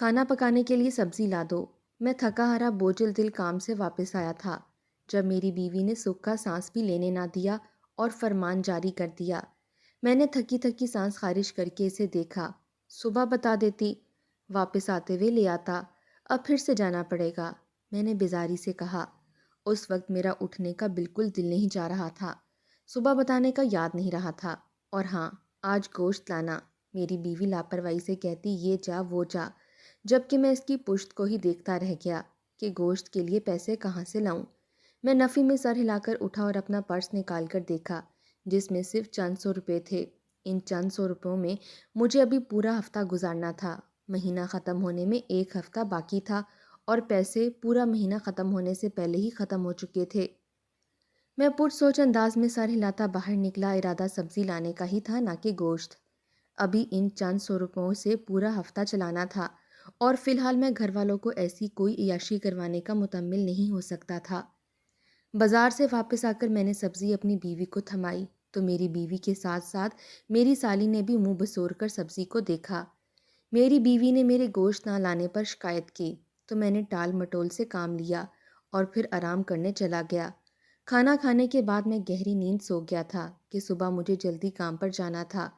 کھانا پکانے کے لیے سبزی لا دو۔ میں تھکا ہارا بوجھل دل کام سے واپس آیا تھا جب میری بیوی نے سکھ کا سانس بھی لینے نہ دیا اور فرمان جاری کر دیا۔ میں نے تھکی تھکی سانس خارج کر کے اسے دیکھا۔ صبح بتا دیتی، واپس آتے ہوئے لے آتا، اب پھر سے جانا پڑے گا، میں نے بیزاری سے کہا۔ اس وقت میرا اٹھنے کا بالکل دل نہیں چاہ رہا تھا، صبح بتانے کا یاد نہیں رہا تھا، اور ہاں، آج گوشت لانا، میری بیوی لاپرواہی سے کہتی یہ جا وہ جا، جبکہ میں اس کی پشت کو ہی دیکھتا رہ گیا کہ گوشت کے لیے پیسے کہاں سے لاؤں۔ میں نفی میں سر ہلا کر اٹھا اور اپنا پرس نکال کر دیکھا جس میں صرف چند 100 روپے تھے۔ ان چند 100 روپوں میں مجھے ابھی پورا ہفتہ گزارنا تھا۔ مہینہ ختم ہونے میں 1 ہفتہ باقی تھا اور پیسے پورا مہینہ ختم ہونے سے پہلے ہی ختم ہو چکے تھے۔ میں پرسوچ انداز میں سر ہلاتا باہر نکلا۔ ارادہ سبزی لانے کا ہی تھا، نہ کہ گوشت۔ ابھی ان چند 100 روپوں سے پورا ہفتہ چلانا تھا اور فی الحال میں گھر والوں کو ایسی کوئی عیاشی کروانے کا متحمل نہیں ہو سکتا تھا۔ بازار سے واپس آ کر میں نے سبزی اپنی بیوی کو تھمائی تو میری بیوی کے ساتھ ساتھ میری سالی نے بھی منہ بسور کر سبزی کو دیکھا۔ میری بیوی نے میرے گوشت نہ لانے پر شکایت کی تو میں نے ٹال مٹول سے کام لیا اور پھر آرام کرنے چلا گیا۔ کھانا کھانے کے بعد میں گہری نیند سو گیا تھا کہ صبح مجھے جلدی کام پر جانا تھا۔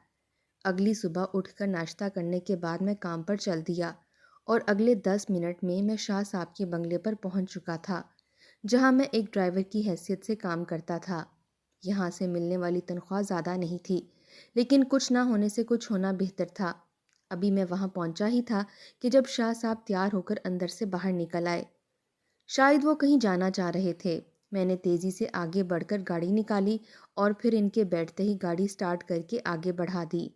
اگلی صبح اٹھ کر ناشتہ کرنے کے بعد میں کام پر چل دیا اور اگلے 10 منٹ میں شاہ صاحب کے بنگلے پر پہنچ چکا تھا، جہاں میں ایک ڈرائیور کی حیثیت سے کام کرتا تھا۔ یہاں سے ملنے والی تنخواہ زیادہ نہیں تھی، لیکن کچھ نہ ہونے سے کچھ ہونا بہتر تھا۔ ابھی میں وہاں پہنچا ہی تھا کہ جب شاہ صاحب تیار ہو کر اندر سے باہر نکل آئے۔ شاید وہ کہیں جانا چاہ رہے تھے۔ میں نے تیزی سے آگے بڑھ کر گاڑی نکالی اور پھر ان کے بیٹھتے ہی گاڑی سٹارٹ کر کے آگے بڑھا دی۔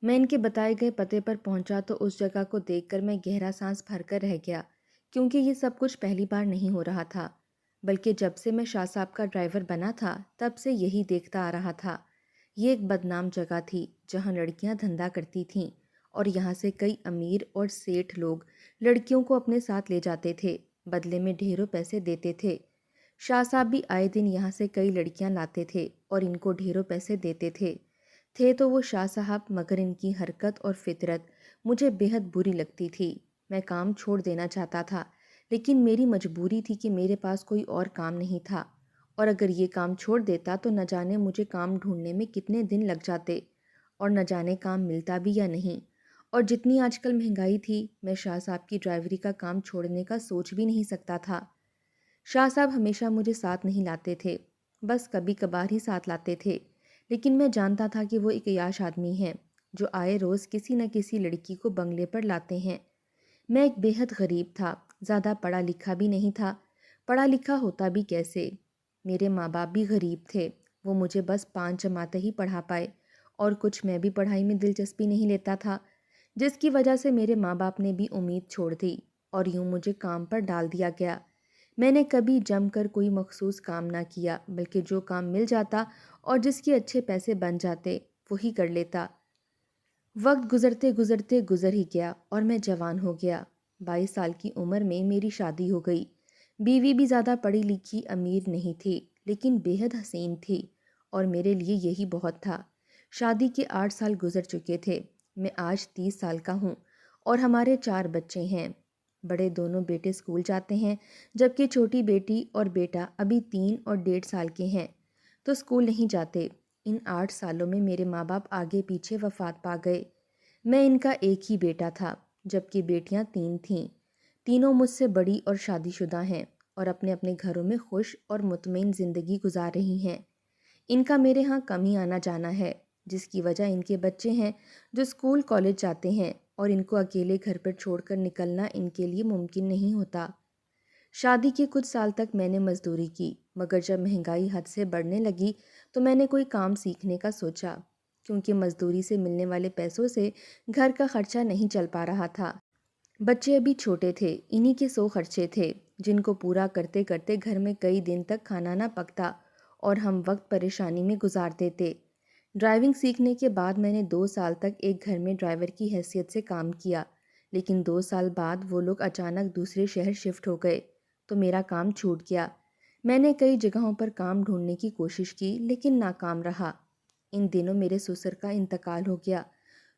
میں ان کے بتائے گئے پتے پر پہنچا تو اس جگہ کو دیکھ کر میں گہرا سانس بھر کر رہ گیا، کیونکہ یہ سب کچھ پہلی بار نہیں ہو رہا تھا، بلکہ جب سے میں شاہ صاحب کا ڈرائیور بنا تھا تب سے یہی دیکھتا آ رہا تھا۔ یہ ایک بدنام جگہ تھی جہاں لڑکیاں دھندا کرتی تھیں اور یہاں سے کئی امیر اور سیٹھ لوگ لڑکیوں کو اپنے ساتھ لے جاتے تھے، بدلے میں ڈھیروں پیسے دیتے تھے۔ شاہ صاحب بھی آئے دن یہاں سے کئی لڑکیاں لاتے تھے اور ان کو ڈھیروں پیسے دیتے تھے تو وہ شاہ صاحب، مگر ان کی حرکت اور فطرت مجھے بے حد بری لگتی تھی۔ میں کام چھوڑ دینا چاہتا تھا، لیکن میری مجبوری تھی کہ میرے پاس کوئی اور کام نہیں تھا، اور اگر یہ کام چھوڑ دیتا تو نہ جانے مجھے کام ڈھونڈنے میں کتنے دن لگ جاتے اور نہ جانے کام ملتا بھی یا نہیں۔ اور جتنی آج کل مہنگائی تھی، میں شاہ صاحب کی ڈرائیوری کا کام چھوڑنے کا سوچ بھی نہیں سکتا تھا۔ شاہ صاحب ہمیشہ مجھے ساتھ نہیں لاتے تھے، بس کبھی کبھار ہی ساتھ لاتے تھے، لیکن میں جانتا تھا کہ وہ ایک عیاش آدمی ہیں جو آئے روز کسی نہ کسی لڑکی کو بنگلے پر لاتے ہیں۔ میں ایک بے حد غریب تھا، زیادہ پڑھا لکھا بھی نہیں تھا، پڑھا لکھا ہوتا بھی کیسے؟ میرے ماں باپ بھی غریب تھے، وہ مجھے بس 5 جماعتیں ہی پڑھا پائے اور کچھ میں بھی پڑھائی میں دلچسپی نہیں لیتا تھا، جس کی وجہ سے میرے ماں باپ نے بھی امید چھوڑ دی اور یوں مجھے کام پر ڈال دیا گیا۔ میں نے کبھی جم کر کوئی مخصوص کام نہ کیا، بلکہ جو کام مل جاتا اور جس کے اچھے پیسے بن جاتے وہی کر لیتا۔ وقت گزرتے گزرتے گزر ہی گیا اور میں جوان ہو گیا۔ 22 سال کی عمر میں میری شادی ہو گئی۔ بیوی بھی زیادہ پڑھی لکھی امیر نہیں تھی، لیکن بے حد حسین تھی اور میرے لیے یہی بہت تھا۔ شادی کے 8 سال گزر چکے تھے۔ میں آج 30 سال کا ہوں اور ہمارے 4 بچے ہیں۔ بڑے دونوں بیٹے اسکول جاتے ہیں، جبکہ چھوٹی بیٹی اور بیٹا ابھی 3 اور 1.5 سال کے ہیں تو اسکول نہیں جاتے۔ ان 8 سالوں میں میرے ماں باپ آگے پیچھے وفات پا گئے۔ میں ان کا ایک ہی بیٹا تھا، جبکہ بیٹیاں 3 تھیں۔ تینوں مجھ سے بڑی اور شادی شدہ ہیں اور اپنے اپنے گھروں میں خوش اور مطمئن زندگی گزار رہی ہیں۔ ان کا میرے ہاں کم ہی آنا جانا ہے، جس کی وجہ ان کے بچے ہیں جو اسکول کالج جاتے ہیں اور ان کو اکیلے گھر پر چھوڑ کر نکلنا ان کے لیے ممکن نہیں ہوتا۔ شادی کے کچھ سال تک میں نے مزدوری کی، مگر جب مہنگائی حد سے بڑھنے لگی تو میں نے کوئی کام سیکھنے کا سوچا، کیونکہ مزدوری سے ملنے والے پیسوں سے گھر کا خرچہ نہیں چل پا رہا تھا۔ بچے ابھی چھوٹے تھے، انہی کے 100 خرچے تھے جن کو پورا کرتے کرتے گھر میں کئی دن تک کھانا نہ پکتا اور ہم وقت پریشانی میں گزار دیتے۔ ڈرائیونگ سیکھنے کے بعد میں نے 2 سال تک ایک گھر میں ڈرائیور کی حیثیت سے کام کیا، لیکن 2 سال بعد وہ لوگ اچانک دوسرے شہر شفٹ ہو گئے تو میرا کام چھوٹ گیا۔ میں نے کئی جگہوں پر کام ڈھونڈنے کی کوشش کی لیکن ناکام رہا۔ ان دنوں میرے سسر کا انتقال ہو گیا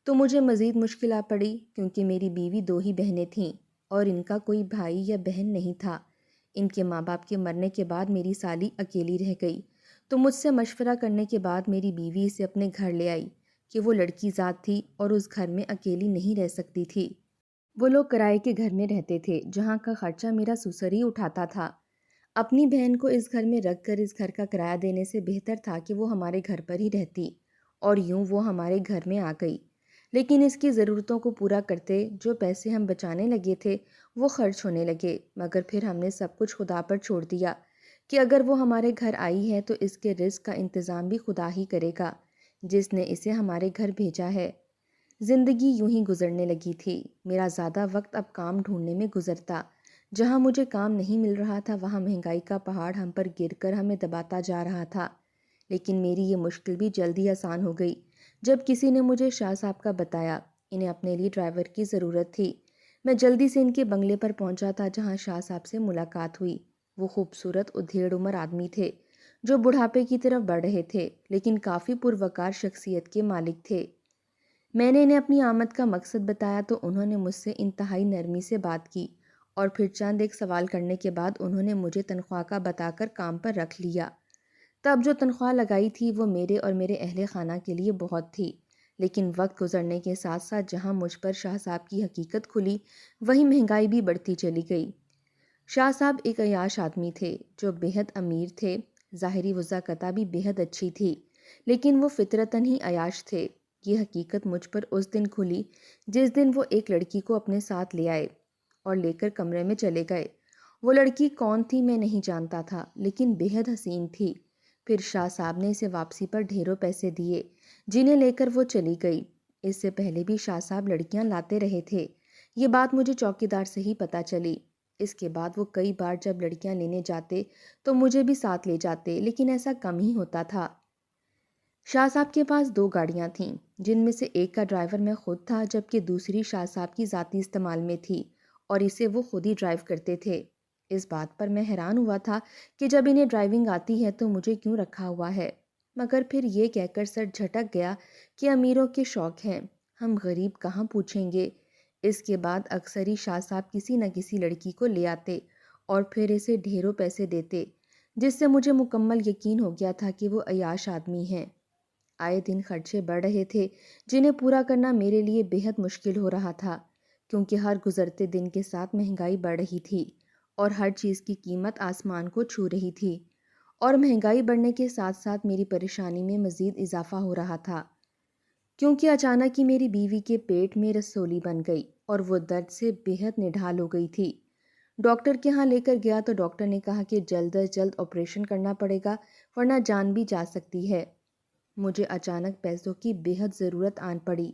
تو مجھے مزید مشکل آ پڑی، کیونکہ میری بیوی 2 ہی بہنیں تھیں اور ان کا کوئی بھائی یا بہن نہیں تھا۔ ان کے ماں باپ کے مرنے کے بعد میری سالی اکیلی رہ گئی، تو مجھ سے مشورہ کرنے کے بعد میری بیوی اسے اپنے گھر لے آئی کہ وہ لڑکی ذات تھی اور اس گھر میں اکیلی نہیں رہ سکتی تھی۔ وہ لوگ کرائے کے گھر میں رہتے تھے، جہاں کا خرچہ میرا سسر ہی اٹھاتا تھا۔ اپنی بہن کو اس گھر میں رکھ کر اس گھر کا کرایہ دینے سے بہتر تھا کہ وہ ہمارے گھر پر ہی رہتی، اور یوں وہ ہمارے گھر میں آ گئی۔ لیکن اس کی ضرورتوں کو پورا کرتے جو پیسے ہم بچانے لگے تھے وہ خرچ ہونے لگے، مگر پھر ہم نے سب کچھ خدا پر چھوڑ دیا کہ اگر وہ ہمارے گھر آئی ہے تو اس کے رزق کا انتظام بھی خدا ہی کرے گا، جس نے اسے ہمارے گھر بھیجا ہے۔ زندگی یوں ہی گزرنے لگی تھی۔ میرا زیادہ وقت اب کام ڈھونڈنے میں گزرتا۔ جہاں مجھے کام نہیں مل رہا تھا وہاں مہنگائی کا پہاڑ ہم پر گر کر ہمیں دباتا جا رہا تھا۔ لیکن میری یہ مشکل بھی جلدی آسان ہو گئی جب کسی نے مجھے شاہ صاحب کا بتایا۔ انہیں اپنے لیے ڈرائیور کی ضرورت تھی۔ میں جلدی سے ان کے بنگلے پر پہنچا تھا جہاں شاہ صاحب سے ملاقات ہوئی۔ وہ خوبصورت ادھیڑ عمر آدمی تھے جو بڑھاپے کی طرف بڑھ رہے تھے، لیکن کافی پروقار شخصیت کے مالک تھے۔ میں نے انہیں اپنی آمد کا مقصد بتایا تو انہوں نے مجھ سے انتہائی نرمی سے بات کی، اور پھر چند ایک سوال کرنے کے بعد انہوں نے مجھے تنخواہ کا بتا کر کام پر رکھ لیا۔ تب جو تنخواہ لگائی تھی وہ میرے اور میرے اہل خانہ کے لیے بہت تھی، لیکن وقت گزرنے کے ساتھ ساتھ جہاں مجھ پر شاہ صاحب کی حقیقت کھلی وہیں مہنگائی بھی بڑھتی چلی گئی۔ شاہ صاحب ایک عیاش آدمی تھے جو بےحد امیر تھے۔ ظاہری وضاقتہ بھی بےحد اچھی تھی، لیکن وہ فطرتاً ہی عیاش تھے۔ یہ حقیقت مجھ پر اس دن کھلی جس دن وہ ایک لڑکی کو اپنے ساتھ لے آئے اور لے کر کمرے میں چلے گئے۔ وہ لڑکی کون تھی میں نہیں جانتا تھا، لیکن بےحد حسین تھی۔ پھر شاہ صاحب نے اسے واپسی پر ڈھیروں پیسے دیے جنہیں لے کر وہ چلی گئی۔ اس سے پہلے بھی شاہ صاحب لڑکیاں لاتے رہے تھے۔ یہ بات مجھے چوکیدار سے ہی پتہ چلی۔ اس کے بعد وہ کئی بار جب لڑکیاں لینے جاتے تو مجھے بھی ساتھ لے جاتے، لیکن ایسا کم ہی ہوتا تھا۔ شاہ صاحب کے پاس 2 گاڑیاں تھیں، جن میں سے ایک کا ڈرائیور میں خود تھا جبکہ دوسری شاہ صاحب کی ذاتی استعمال میں تھی اور اسے وہ خود ہی ڈرائیو کرتے تھے۔ اس بات پر میں حیران ہوا تھا کہ جب انہیں ڈرائیونگ آتی ہے تو مجھے کیوں رکھا ہوا ہے، مگر پھر یہ کہہ کر سر جھٹک گیا کہ امیروں کے شوق ہیں، ہم غریب کہاں پوچھیں گے۔ اس کے بعد اکثر ہی شاہ صاحب کسی نہ کسی لڑکی کو لے آتے اور پھر اسے ڈھیروں پیسے دیتے، جس سے مجھے مکمل یقین ہو گیا تھا کہ وہ عیاش آدمی ہیں۔ آئے دن خرچے بڑھ رہے تھے جنہیں پورا کرنا میرے لیے بےحد مشکل ہو رہا تھا، کیونکہ ہر گزرتے دن کے ساتھ مہنگائی بڑھ رہی تھی اور ہر چیز کی قیمت آسمان کو چھو رہی تھی، اور مہنگائی بڑھنے کے ساتھ ساتھ میری پریشانی میں مزید اضافہ ہو رہا تھا، کیونکہ اچانک ہی میری بیوی کے پیٹ میں رسولی بن گئی اور وہ درد سے بےحد نڈھال ہو گئی تھی۔ ڈاکٹر کے ہاں لے کر گیا تو ڈاکٹر نے کہا کہ جلد از جلد آپریشن کرنا پڑے گا ورنہ جان بھی جا سکتی ہے۔ مجھے اچانک پیسوں کی بےحد ضرورت آن پڑی۔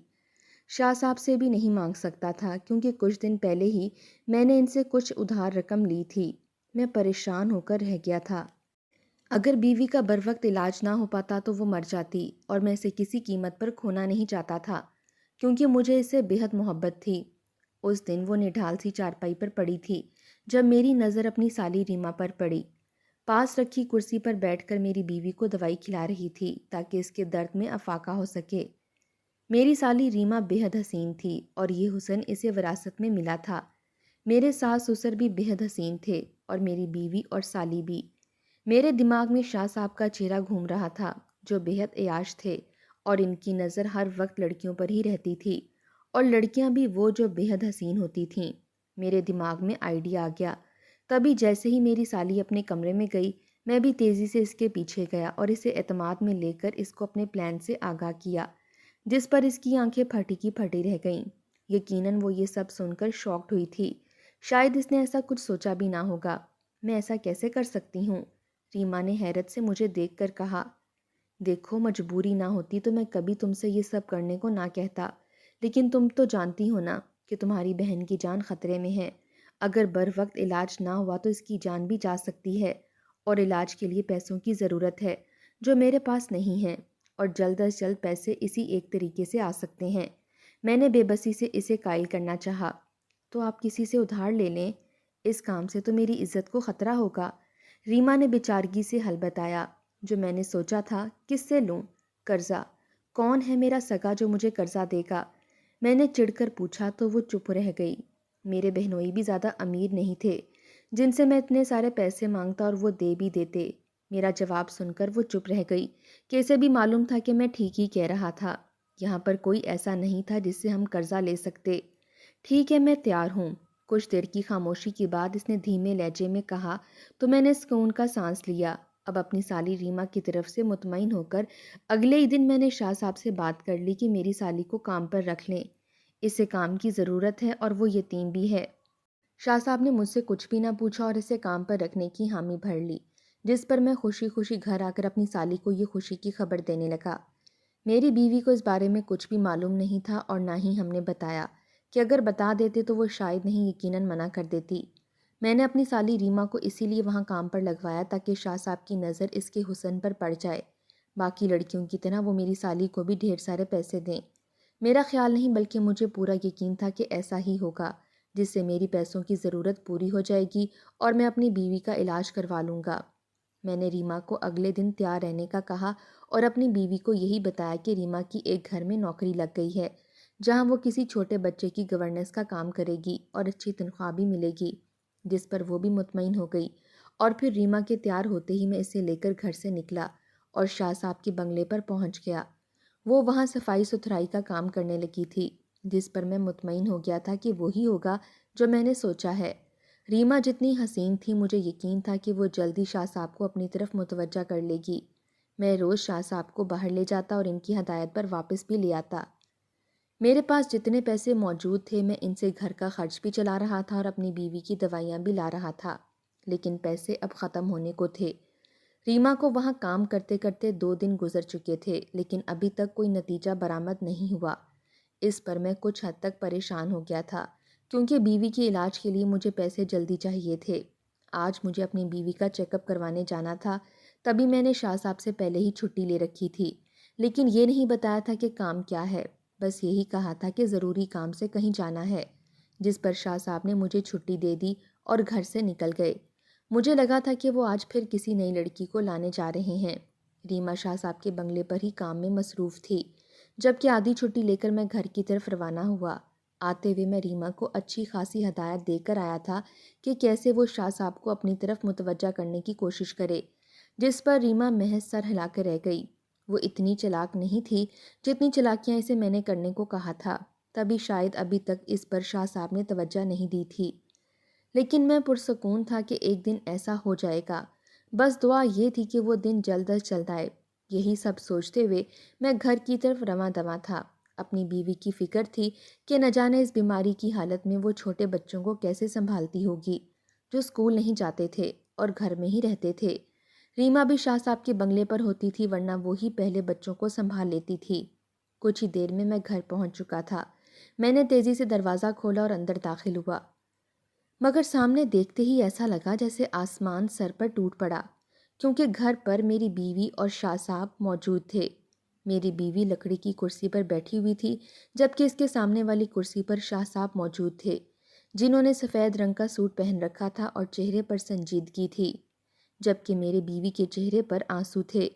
شاہ صاحب سے بھی نہیں مانگ سکتا تھا کیونکہ کچھ دن پہلے ہی میں نے ان سے کچھ ادھار رقم لی تھی۔ میں پریشان ہو کر رہ گیا تھا۔ اگر بیوی کا بروقت علاج نہ ہو پاتا تو وہ مر جاتی، اور میں اسے کسی قیمت پر کھونا نہیں چاہتا تھا کیونکہ مجھے اس سے بےحد محبت تھی۔ اس دن وہ نڈھال سی چارپائی پر پڑی تھی جب میری نظر اپنی سالی ریما پر پڑی۔ پاس رکھی کرسی پر بیٹھ کر میری بیوی کو دوائی کھلا رہی تھی تاکہ اس کے درد میں افاقہ ہو سکے۔ میری سالی ریما بےحد حسین تھی اور یہ حسن اسے وراثت میں ملا تھا۔ میرے ساس سسر بھی بےحد حسین تھے اور میری بیوی اور سالی بھی۔ میرے دماغ میں شاہ صاحب کا چہرہ گھوم رہا تھا جو بےحد عیاش تھے اور ان کی نظر ہر وقت لڑکیوں پر ہی رہتی تھی، اور لڑکیاں بھی وہ جو بےحد حسین ہوتی تھیں۔ میرے دماغ میں آئیڈیا آ گیا۔ تبھی جیسے ہی میری سالی اپنے کمرے میں گئی میں بھی تیزی سے اس کے پیچھے گیا اور اسے اعتماد میں لے کر اس کو اپنے پلان سے آگاہ کیا، جس پر اس کی آنکھیں پھٹی کی پھٹی رہ گئیں۔ یقیناً وہ یہ سب سن کر شاکڈ ہوئی تھی۔ شاید اس نے ایسا کچھ سوچا بھی نہ ہوگا۔ میں ایسا کیسے کر سکتی ہوں؟ ریما نے حیرت سے مجھے دیکھ کر کہا۔ دیکھو، مجبوری نہ ہوتی تو میں کبھی تم سے یہ سب کرنے کو نہ کہتا، لیکن تم تو جانتی ہو نا کہ تمہاری بہن کی جان خطرے میں ہے۔ اگر بر وقت علاج نہ ہوا تو اس کی جان بھی جا سکتی ہے، اور علاج کے لیے پیسوں کی ضرورت ہے جو میرے پاس نہیں ہے، اور جلد از جلد پیسے اسی ایک طریقے سے آ سکتے ہیں۔ میں نے بے بسی سے اسے قائل کرنا چاہا۔ تو آپ کسی سے ادھار لے لیں، اس کام سے تو میری عزت کو خطرہ ہوگا۔ ریما نے بیچارگی سے حل بتایا۔ جو میں نے سوچا تھا، کس سے لوں؟ قرضہ۔ کون ہے میرا سگا جو مجھے قرضہ دے گا؟ میں نے چڑھ کر پوچھا تو وہ چپ رہ گئی۔ میرے بہنوئی بھی زیادہ امیر نہیں تھے جن سے میں اتنے سارے پیسے مانگتا اور وہ دے بھی دیتے۔ میرا جواب سن کر وہ چپ رہ گئی کہ اسے بھی معلوم تھا کہ میں ٹھیک ہی کہہ رہا تھا۔ یہاں پر کوئی ایسا نہیں تھا جس سے ہم قرضہ لے سکتے۔ ٹھیک ہے، میں تیار ہوں۔ کچھ دیر کی خاموشی کے بعد اس نے دھیمے لہجے میں کہا تو میں نے سکون کا سانس لیا۔ اب اپنی سالی ریما کی طرف سے مطمئن ہو کر اگلے ہی دن میں نے شاہ صاحب سے بات کر لی کہ میری سالی کو کام پر رکھ لیں، اسے کام کی ضرورت ہے اور وہ یتیم بھی ہے۔ شاہ صاحب نے مجھ سے کچھ بھی نہ پوچھا اور اسے کام پر رکھنے کی حامی بھر لی، جس پر میں خوشی خوشی گھر آ کر اپنی سالی کو یہ خوشی کی خبر دینے لگا۔ میری بیوی کو اس بارے میں کچھ بھی معلوم نہیں تھا اور نہ ہی ہم نے بتایا کہ اگر بتا دیتے تو وہ شاید نہیں یقیناً منع کر دیتی۔ میں نے اپنی سالی ریما کو اسی لیے وہاں کام پر لگوایا تاکہ شاہ صاحب کی نظر اس کے حسن پر پڑ جائے۔ باقی لڑکیوں کی طرح وہ میری سالی کو بھی ڈھیر سارے پیسے دیں۔ میرا خیال نہیں بلکہ مجھے پورا یقین تھا کہ ایسا ہی ہوگا، جس سے میری پیسوں کی ضرورت پوری ہو جائے گی اور میں اپنی بیوی کا علاج کروا لوں گا۔ میں نے ریما کو اگلے دن تیار رہنے کا کہا اور اپنی بیوی کو یہی بتایا کہ ریما کی ایک گھر میں نوکری لگ گئی ہے جہاں وہ کسی چھوٹے بچے کی گورننس کا کام کرے گی اور اچھی تنخواہ بھی ملے گی، جس پر وہ بھی مطمئن ہو گئی۔ اور پھر ریما کے تیار ہوتے ہی میں اسے لے کر گھر سے نکلا اور شاہ صاحب کے بنگلے پر پہنچ گیا۔ وہ وہاں صفائی ستھرائی کا کام کرنے لگی تھی، جس پر میں مطمئن ہو گیا تھا کہ وہی ہوگا جو میں نے سوچا ہے۔ ریما جتنی حسین تھی مجھے یقین تھا کہ وہ جلدی شاہ صاحب کو اپنی طرف متوجہ کر لے گی۔ میں روز شاہ صاحب کو باہر لے جاتا اور ان کی ہدایت پر واپس بھی لے آتا۔ میرے پاس جتنے پیسے موجود تھے میں ان سے گھر کا خرچ بھی چلا رہا تھا اور اپنی بیوی کی دوائیاں بھی لا رہا تھا، لیکن پیسے اب ختم ہونے کو تھے۔ ریما کو وہاں کام کرتے کرتے 2 دن گزر چکے تھے لیکن ابھی تک کوئی نتیجہ برآمد نہیں ہوا۔ اس پر میں کچھ حد تک پریشان ہو گیا تھا کیونکہ بیوی کے علاج کے لیے مجھے پیسے جلدی چاہیے تھے۔ آج مجھے اپنی بیوی کا چیک اپ کروانے جانا تھا، تبھی میں نے شاہ صاحب سے پہلے ہی چھٹی لے رکھی تھی، لیکن یہ نہیں بتایا تھا کہ کام کیا ہے، بس یہی کہا تھا کہ ضروری کام سے کہیں جانا ہے، جس پر شاہ صاحب نے مجھے چھٹی دے دی اور گھر سے نکل گئے۔ مجھے لگا تھا کہ وہ آج پھر کسی نئی لڑکی کو لانے جا رہے ہیں۔ ریما شاہ صاحب کے بنگلے پر ہی کام میں مصروف تھی، جبکہ آدھی چھٹی لے کر میں گھر کی طرف روانہ ہوا۔ آتے ہوئے میں ریما کو اچھی خاصی ہدایت دے کر آیا تھا کہ کیسے وہ شاہ صاحب کو اپنی طرف متوجہ کرنے کی کوشش کرے، جس پر ریما محض سر ہلا کر رہ گئی۔ وہ اتنی چلاک نہیں تھی جتنی چلاکیاں اسے میں نے کرنے کو کہا تھا، تبھی شاید ابھی تک اس پر شاہ صاحب نے توجہ نہیں دی تھی۔ لیکن میں پرسکون تھا کہ ایک دن ایسا ہو جائے گا، بس دعا یہ تھی کہ وہ دن جلد از جلد آئے۔ یہی سب سوچتے ہوئے میں گھر کی طرف رواں دواں تھا۔ اپنی بیوی کی فکر تھی کہ نہ جانے اس بیماری کی حالت میں وہ چھوٹے بچوں کو کیسے سنبھالتی ہوگی جو اسکول نہیں جاتے تھے اور گھر میں ہی رہتے تھے۔ ریما بھی شاہ صاحب کے بنگلے پر ہوتی تھی ورنہ وہی پہلے بچوں کو سنبھال لیتی تھی۔ کچھ ہی دیر میں گھر پہنچ چکا تھا۔ میں نے تیزی سے دروازہ کھولا اور اندر داخل ہوا، مگر سامنے دیکھتے ہی ایسا لگا جیسے آسمان سر پر ٹوٹ پڑا، کیونکہ گھر پر میری بیوی اور شاہ صاحب موجود تھے۔ میری بیوی لکڑی کی کرسی پر بیٹھی ہوئی تھی، جبکہ اس کے سامنے والی کرسی پر شاہ صاحب موجود تھے، جنہوں نے سفید رنگ کا سوٹ پہن رکھا تھا اور چہرے پر سنجیدگی تھی، جبکہ میرے بیوی کے چہرے پر آنسو تھے،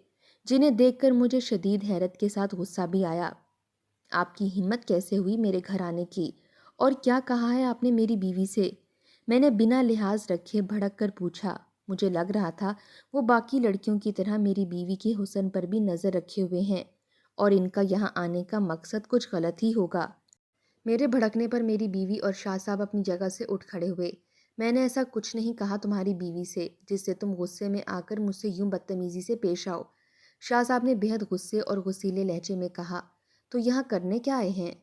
جنہیں دیکھ کر مجھے شدید حیرت کے ساتھ غصہ بھی آیا۔ آپ کی ہمت کیسے ہوئی میرے گھر آنے کی، اور کیا کہا ہے آپ نے میری بیوی سے؟ میں نے بنا لحاظ رکھے بھڑک کر پوچھا۔ مجھے لگ رہا تھا وہ باقی لڑکیوں کی طرح میری بیوی کے حسن پر بھی نظر رکھے ہوئے ہیں اور ان کا یہاں آنے کا مقصد کچھ غلط ہی ہوگا۔ میرے بھڑکنے پر میری بیوی اور شاہ صاحب اپنی جگہ سے اٹھ کھڑے ہوئے۔ میں نے ایسا کچھ نہیں کہا تمہاری بیوی سے جس سے تم غصے میں آ کر مجھ سے یوں بدتمیزی سے پیش آؤ، شاہ صاحب نے بے حد غصے اور غصیلے لہجے میں کہا۔ تو یہاں کرنے کیا آئے ہیں؟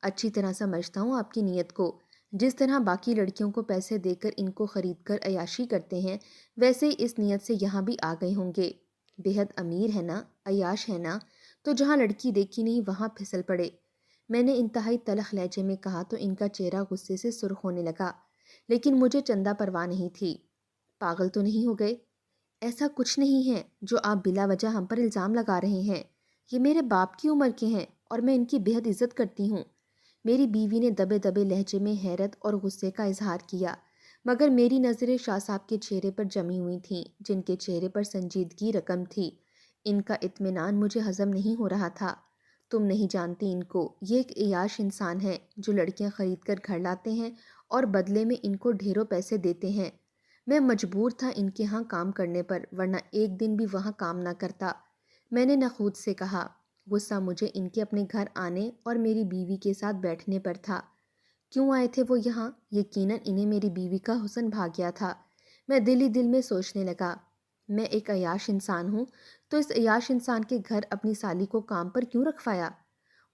اچھی طرح سمجھتا ہوں آپ کی نیت کو، جس طرح باقی لڑکیوں کو پیسے دے کر ان کو خرید کر عیاشی کرتے ہیں، ویسے ہی اس نیت سے یہاں بھی آ گئے ہوں گے۔ بے حد امیر ہے نا، عیاش ہے نا، تو جہاں لڑکی دیکھی نہیں وہاں پھسل پڑے۔ میں نے انتہائی تلخ لہجے میں کہا تو ان کا چہرہ غصے سے سرخ ہونے لگا، لیکن مجھے چندہ پرواہ نہیں تھی۔ پاگل تو نہیں ہو گئے؟ ایسا کچھ نہیں ہے جو آپ بلا وجہ ہم پر الزام لگا رہے ہیں۔ یہ میرے باپ کی عمر کے ہیں اور میں ان کی بے حد عزت کرتی ہوں۔ میری بیوی نے دبے دبے لہجے میں حیرت اور غصے کا اظہار کیا، مگر میری نظریں شاہ صاحب کے چہرے پر جمی ہوئی تھیں، جن کے چہرے پر سنجیدگی رقم تھی۔ ان کا اطمینان مجھے ہضم نہیں ہو رہا تھا۔ تم نہیں جانتی ان کو، یہ ایک عیاش انسان ہے جو لڑکیاں خرید کر گھر لاتے ہیں اور بدلے میں ان کو ڈھیروں پیسے دیتے ہیں۔ میں مجبور تھا ان کے ہاں کام کرنے پر، ورنہ ایک دن بھی وہاں کام نہ کرتا، میں نے نخوت سے کہا۔ غصہ مجھے ان کے اپنے گھر آنے اور میری بیوی کے ساتھ بیٹھنے پر تھا۔ کیوں آئے تھے وہ یہاں؟ یقیناً انہیں میری بیوی کا حسن بھا گیا تھا۔ میں دل ہی دل میں سوچنے لگا، میں ایک عیاش انسان ہوں تو اس عیاش انسان کے گھر اپنی سالی کو کام پر کیوں رکھوایا؟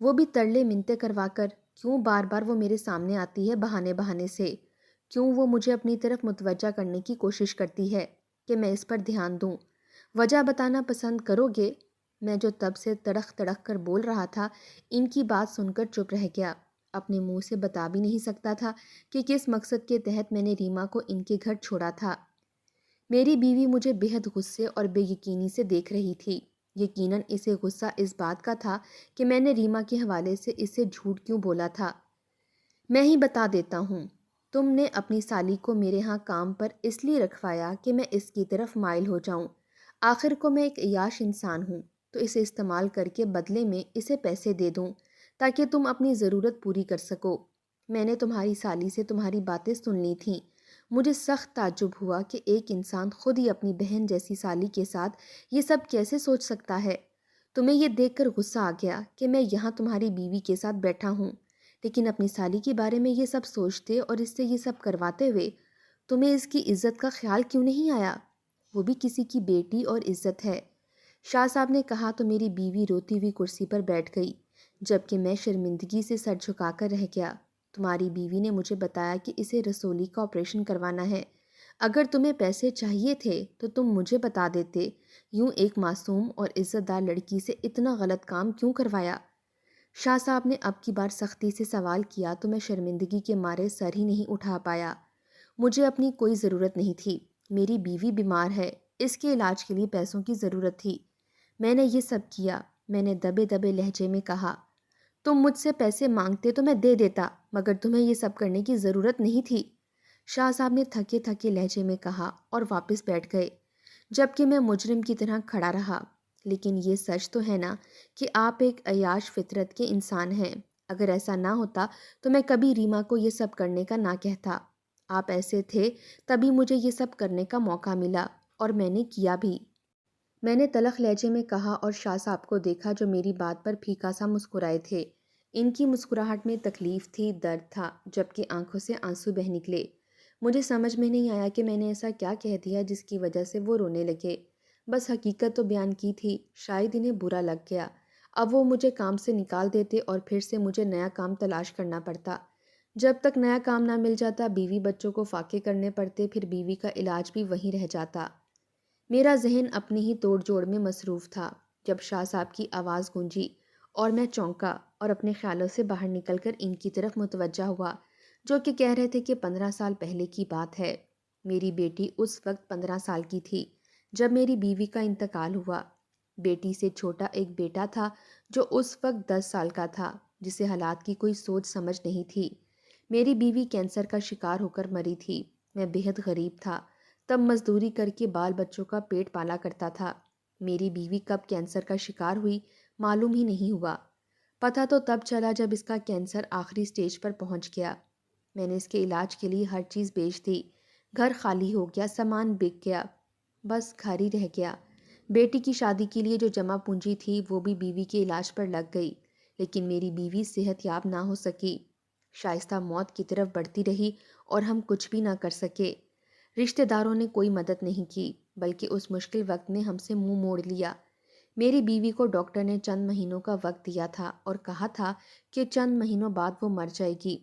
وہ بھی ترلے منتیں کروا کر۔ کیوں بار بار وہ میرے سامنے آتی ہے بہانے بہانے سے؟ کیوں وہ مجھے اپنی طرف متوجہ کرنے کی کوشش کرتی ہے کہ میں اس پر دھیان دوں؟ وجہ بتانا پسند کرو گے؟ میں جو تب سے تڑخ تڑخ کر بول رہا تھا، ان کی بات سن کر چپ رہ گیا۔ اپنے منہ سے بتا بھی نہیں سکتا تھا کہ کس مقصد کے تحت میں نے ریما کو ان کے گھر چھوڑا تھا۔ میری بیوی مجھے بے حد غصے اور بے یقینی سے دیکھ رہی تھی۔ یقیناً اسے غصہ اس بات کا تھا کہ میں نے ریما کے حوالے سے اسے جھوٹ کیوں بولا تھا۔ میں ہی بتا دیتا ہوں، تم نے اپنی سالی کو میرے ہاں کام پر اس لیے رکھوایا کہ میں اس کی طرف مائل ہو جاؤں۔ آخر کو میں ایک عیاش انسان ہوں تو اسے استعمال کر کے بدلے میں اسے پیسے دے دوں تاکہ تم اپنی ضرورت پوری کر سکو۔ میں نے تمہاری سالی سے تمہاری باتیں سن لی تھیں۔ مجھے سخت تعجب ہوا کہ ایک انسان خود ہی اپنی بہن جیسی سالی کے ساتھ یہ سب کیسے سوچ سکتا ہے۔ تمہیں یہ دیکھ کر غصہ آ گیا کہ میں یہاں تمہاری بیوی کے ساتھ بیٹھا ہوں، لیکن اپنی سالی کے بارے میں یہ سب سوچتے اور اس سے یہ سب کرواتے ہوئے تمہیں اس کی عزت کا خیال کیوں نہیں آیا؟ وہ بھی کسی کی بیٹی اور عزت ہے۔ شاہ صاحب نے کہا تو میری بیوی روتی ہوئی کرسی پر بیٹھ گئی، جبکہ میں شرمندگی سے سر جھکا کر رہ گیا۔ تمہاری بیوی نے مجھے بتایا کہ اسے رسولی کا آپریشن کروانا ہے۔ اگر تمہیں پیسے چاہیے تھے تو تم مجھے بتا دیتے، یوں ایک معصوم اور عزت دار لڑکی سے اتنا غلط کام کیوں کروایا؟ شاہ صاحب نے اب کی بار سختی سے سوال کیا تو میں شرمندگی کے مارے سر ہی نہیں اٹھا پایا۔ مجھے اپنی کوئی ضرورت نہیں تھی، میری بیوی بیمار ہے، اس کے علاج کے لیے پیسوں کی ضرورت تھی، میں نے یہ سب کیا۔ میں نے دبے دبے لہجے میں کہا، تم مجھ سے پیسے مانگتے تو میں دے دیتا، مگر تمہیں یہ سب کرنے کی ضرورت نہیں تھی۔ شاہ صاحب نے تھکے تھکے لہجے میں کہا اور واپس بیٹھ گئے، جبکہ میں مجرم کی طرح کھڑا رہا۔ لیکن یہ سچ تو ہے نا کہ آپ ایک عیاش فطرت کے انسان ہیں۔ اگر ایسا نہ ہوتا تو میں کبھی ریما کو یہ سب کرنے کا نہ کہتا۔ آپ ایسے تھے تبھی مجھے یہ سب کرنے کا موقع ملا اور میں نے کیا بھی۔ میں نے تلخ لہجے میں کہا اور شاہ صاحب کو دیکھا جو میری بات پر پھیکا سا مسکرائے تھے۔ ان کی مسکراہٹ میں تکلیف تھی، درد تھا، جبکہ آنکھوں سے آنسو بہہ نکلے۔ مجھے سمجھ میں نہیں آیا کہ میں نے ایسا کیا کہہ دیا جس کی وجہ سے وہ رونے لگے۔ بس حقیقت تو بیان کی تھی، شاید انہیں برا لگ گیا۔ اب وہ مجھے کام سے نکال دیتے اور پھر سے مجھے نیا کام تلاش کرنا پڑتا۔ جب تک نیا کام نہ مل جاتا بیوی بچوں کو فاقے کرنے پڑتے، پھر بیوی کا علاج بھی وہیں رہ جاتا۔ میرا ذہن اپنی ہی توڑ جوڑ میں مصروف تھا جب شاہ صاحب کی آواز گونجی اور میں چونکا اور اپنے خیالوں سے باہر نکل کر ان کی طرف متوجہ ہوا، جو کہ کہہ رہے تھے کہ 15 سال پہلے کی بات ہے۔ میری بیٹی اس وقت 15 سال کی تھی جب میری بیوی کا انتقال ہوا۔ بیٹی سے چھوٹا ایک بیٹا تھا جو اس وقت 10 سال کا تھا، جسے حالات کی کوئی سوچ سمجھ نہیں تھی۔ میری بیوی کینسر کا شکار ہو کر مری تھی۔ میں بے حد غریب تھا، تب مزدوری کر کے بال بچوں کا پیٹ پالا کرتا تھا۔ میری بیوی کب کینسر کا شکار ہوئی معلوم ہی نہیں ہوا۔ پتہ تو تب چلا جب اس کا کینسر آخری سٹیج پر پہنچ گیا۔ میں نے اس کے علاج کے لیے ہر چیز بیچ دی، گھر خالی ہو گیا، سامان بک گیا، بس گھر ہی رہ گیا۔ بیٹی کی شادی کے لیے جو جمع پونجی تھی وہ بھی بیوی کے علاج پر لگ گئی، لیکن میری بیوی صحت یاب نہ ہو سکی۔ شائستہ موت کی طرف بڑھتی رہی اور ہم کچھ بھی نہ کر سکے۔ رشتہ داروں نے کوئی مدد نہیں کی، بلکہ اس مشکل وقت میں ہم سے منہ موڑ لیا۔ میری بیوی کو ڈاکٹر نے چند مہینوں کا وقت دیا تھا اور کہا تھا کہ چند مہینوں بعد وہ مر جائے گی۔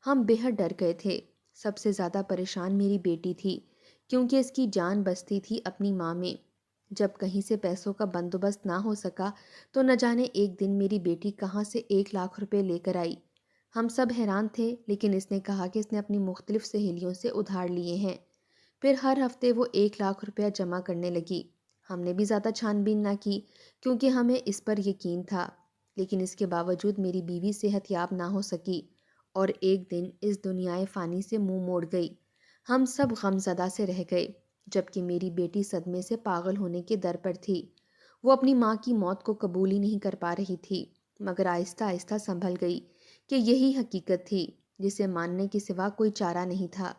ہم بے حد ڈر گئے تھے۔ سب سے زیادہ پریشان میری بیٹی تھی، کیونکہ اس کی جان بستی تھی اپنی ماں میں۔ جب کہیں سے پیسوں کا بندوبست نہ ہو سکا تو نہ جانے ایک دن میری بیٹی کہاں سے 1 لاکھ روپے لے کر آئی۔ ہم سب حیران تھے، لیکن اس نے کہا کہ اس نے اپنی مختلف سہیلیوں سے ادھار لیے ہیں۔ پھر ہر ہفتے وہ 1 لاکھ روپیہ جمع کرنے لگی۔ ہم نے بھی زیادہ چھان بین نہ کی کیونکہ ہمیں اس پر یقین تھا، لیکن اس کے باوجود میری بیوی صحت یاب نہ ہو سکی اور ایک دن اس دنیائے فانی سے منہ موڑ گئی۔ ہم سب غم زدہ سے رہ گئے، جبکہ میری بیٹی صدمے سے پاگل ہونے کے در پر تھی۔ وہ اپنی ماں کی موت کو قبول ہی نہیں کر پا رہی تھی، مگر آہستہ آہستہ سنبھل گئی کہ یہی حقیقت تھی جسے ماننے کے سوا کوئی چارہ نہیں تھا۔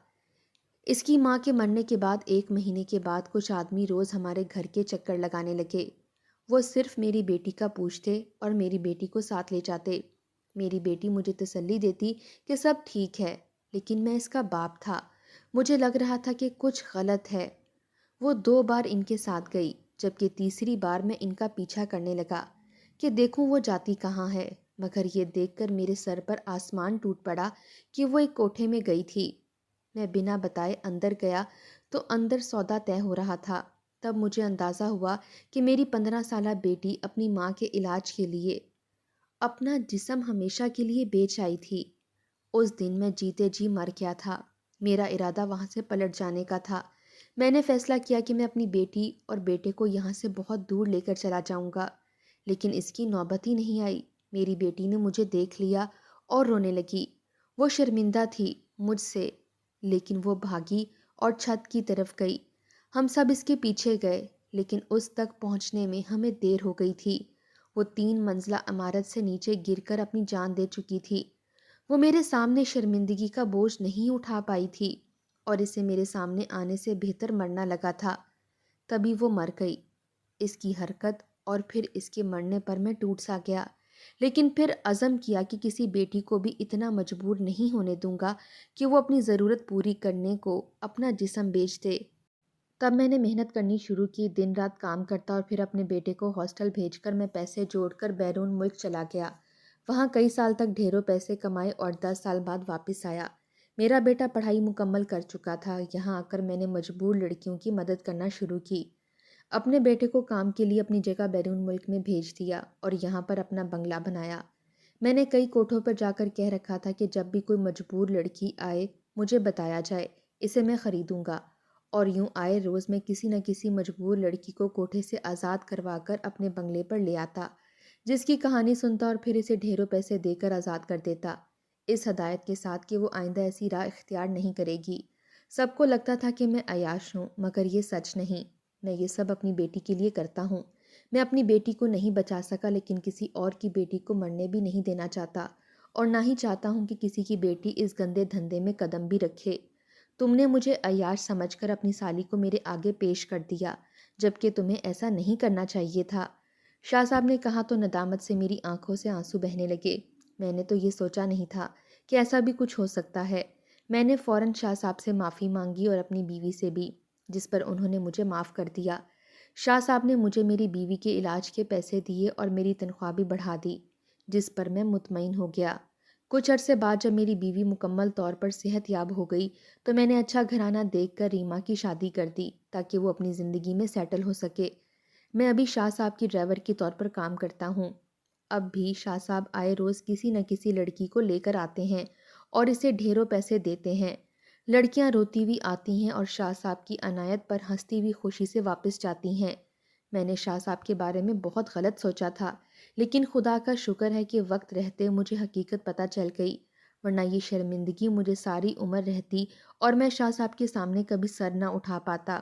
اس کی ماں کے مرنے کے بعد 1 مہینے کے بعد کچھ آدمی روز ہمارے گھر کے چکر لگانے لگے۔ وہ صرف میری بیٹی کا پوچھتے اور میری بیٹی کو ساتھ لے جاتے۔ میری بیٹی مجھے تسلی دیتی کہ سب ٹھیک ہے، لیکن میں اس کا باپ تھا، مجھے لگ رہا تھا کہ کچھ غلط ہے۔ وہ 2 بار ان کے ساتھ گئی، جبکہ تیسری بار میں ان کا پیچھا کرنے لگا کہ دیکھوں وہ جاتی کہاں ہے، مگر یہ دیکھ کر میرے سر پر آسمان ٹوٹ پڑا کہ وہ ایک کوٹھے میں گئی تھی۔ میں بنا بتائے اندر گیا تو اندر سودا طے ہو رہا تھا۔ تب مجھے اندازہ ہوا کہ میری 15 سالہ بیٹی اپنی ماں کے علاج کے لیے اپنا جسم ہمیشہ کے لیے بیچ آئی تھی۔ اس دن میں جیتے جی مر گیا تھا۔ میرا ارادہ وہاں سے پلٹ جانے کا تھا۔ میں نے فیصلہ کیا کہ میں اپنی بیٹی اور بیٹے کو یہاں سے بہت دور لے کر چلا جاؤں گا، لیکن اس کی نوبت ہی نہیں آئی۔ میری بیٹی نے مجھے دیکھ لیا اور رونے لگی۔ وہ شرمندہ تھی مجھ سے، لیکن وہ بھاگی اور چھت کی طرف گئی۔ ہم سب اس کے پیچھے گئے، لیکن اس تک پہنچنے میں ہمیں دیر ہو گئی تھی۔ وہ 3 منزلہ عمارت سے نیچے گر کر اپنی جان دے چکی تھی۔ وہ میرے سامنے شرمندگی کا بوجھ نہیں اٹھا پائی تھی اور اسے میرے سامنے آنے سے بہتر مرنا لگا تھا۔ تبھی وہ مر گئی۔ اس کی حرکت اور پھر اس کے مرنے پر میں ٹوٹ سا گیا، لیکن پھر عزم کیا کہ کسی بیٹی کو بھی اتنا مجبور نہیں ہونے دوں گا کہ وہ اپنی ضرورت پوری کرنے کو اپنا جسم بیچ دے۔ تب میں نے محنت کرنی شروع کی، دن رات کام کرتا اور پھر اپنے بیٹے کو ہاسٹل بھیج کر میں پیسے جوڑ کر بیرون ملک چلا گیا۔ وہاں کئی سال تک ڈھیروں پیسے کمائے اور 10 سال بعد واپس آیا۔ میرا بیٹا پڑھائی مکمل کر چکا تھا۔ یہاں آ کر میں نے مجبور لڑکیوں کی مدد کرنا شروع کی۔ اپنے بیٹے کو کام کے لیے اپنی جگہ بیرون ملک میں بھیج دیا اور یہاں پر اپنا بنگلہ بنایا۔ میں نے کئی کوٹھوں پر جا کر کہہ رکھا تھا کہ جب بھی کوئی مجبور لڑکی آئے مجھے بتایا جائے، اسے میں خریدوں گا۔ اور یوں آئے روز میں کسی نہ کسی مجبور لڑکی کو کوٹھے سے آزاد کروا کر اپنے بنگلے پر لے آتا، جس کی کہانی سنتا اور پھر اسے ڈھیروں پیسے دے کر آزاد کر دیتا، اس ہدایت کے ساتھ کہ وہ آئندہ ایسی راہ اختیار نہیں کرے گی۔ سب کو لگتا تھا کہ میں عیاش ہوں، مگر یہ سچ نہیں۔ میں یہ سب اپنی بیٹی کے لیے کرتا ہوں۔ میں اپنی بیٹی کو نہیں بچا سکا، لیکن کسی اور کی بیٹی کو مرنے بھی نہیں دینا چاہتا، اور نہ ہی چاہتا ہوں کہ کسی کی بیٹی اس گندے دھندے میں قدم بھی رکھے۔ تم نے مجھے عیاش سمجھ کر اپنی سالی کو میرے آگے پیش کر دیا، جبکہ تمہیں ایسا نہیں کرنا چاہیے تھا۔ شاہ صاحب نے کہا تو ندامت سے میری آنکھوں سے آنسو بہنے لگے۔ میں نے تو یہ سوچا نہیں تھا کہ ایسا بھی کچھ ہو سکتا ہے۔ میں نے فوراً شاہ صاحب سے معافی مانگی اور اپنی بیوی سے بھی، جس پر انہوں نے مجھے معاف کر دیا۔ شاہ صاحب نے مجھے میری بیوی کے علاج کے پیسے دیے اور میری تنخواہ بھی بڑھا دی، جس پر میں مطمئن ہو گیا۔ کچھ عرصے بعد جب میری بیوی مکمل طور پر صحت یاب ہو گئی تو میں نے اچھا گھرانہ دیکھ کر ریما کی شادی کر دی تاکہ وہ اپنی زندگی میں سیٹل ہو سکے۔ میں ابھی شاہ صاحب کی ڈرائیور کے طور پر کام کرتا ہوں۔ اب بھی شاہ صاحب آئے روز کسی نہ کسی لڑکی کو لے کر آتے ہیں اور اسے ڈھیروں پیسے دیتے ہیں۔ لڑکیاں روتی ہوئی آتی ہیں اور شاہ صاحب کی عنایت پر ہنستی ہوئی خوشی سے واپس جاتی ہیں۔ میں نے شاہ صاحب کے بارے میں بہت غلط سوچا تھا، لیکن خدا کا شکر ہے کہ وقت رہتے مجھے حقیقت پتہ چل گئی، ورنہ یہ شرمندگی مجھے ساری عمر رہتی اور میں شاہ صاحب کے سامنے کبھی سر نہ اٹھا پاتا۔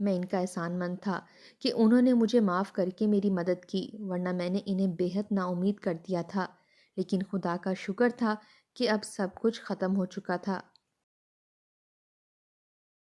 میں ان کا احسان مند تھا کہ انہوں نے مجھے معاف کر کے میری مدد کی، ورنہ میں نے انہیں بے حد نا امید کر دیا تھا۔ لیکن خدا کا شکر تھا کہ اب سب کچھ ختم ہو چکا تھا۔